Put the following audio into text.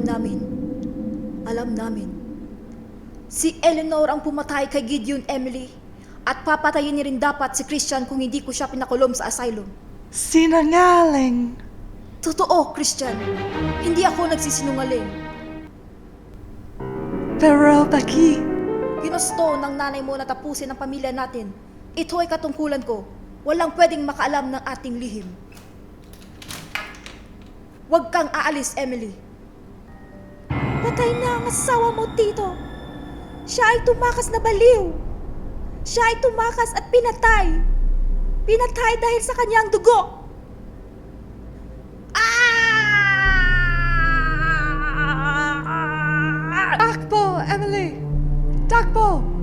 namin. Alam namin. Si Eleanor ang pumatay kay Gideon, Emily. At papatayin niya rin dapat si Christian kung hindi ko siya pinakulong sa asylum. Sinungaling. Totoo, Christian. Hindi ako nagsisinungaling. Pero bakit? Ginusto ng nanay mo na tapusin ang pamilya natin. Ito ay katungkulan ko. Walang pwedeng makaalam ng ating lihim. Huwag kang aalis, Emily. Patay na ang asawa mo, Tito. Siya ay tumakas na baliw. Siya ay tumakas at pinatay. Pinatay dahil sa kanyang dugo. Takbo, Emily! Takbo!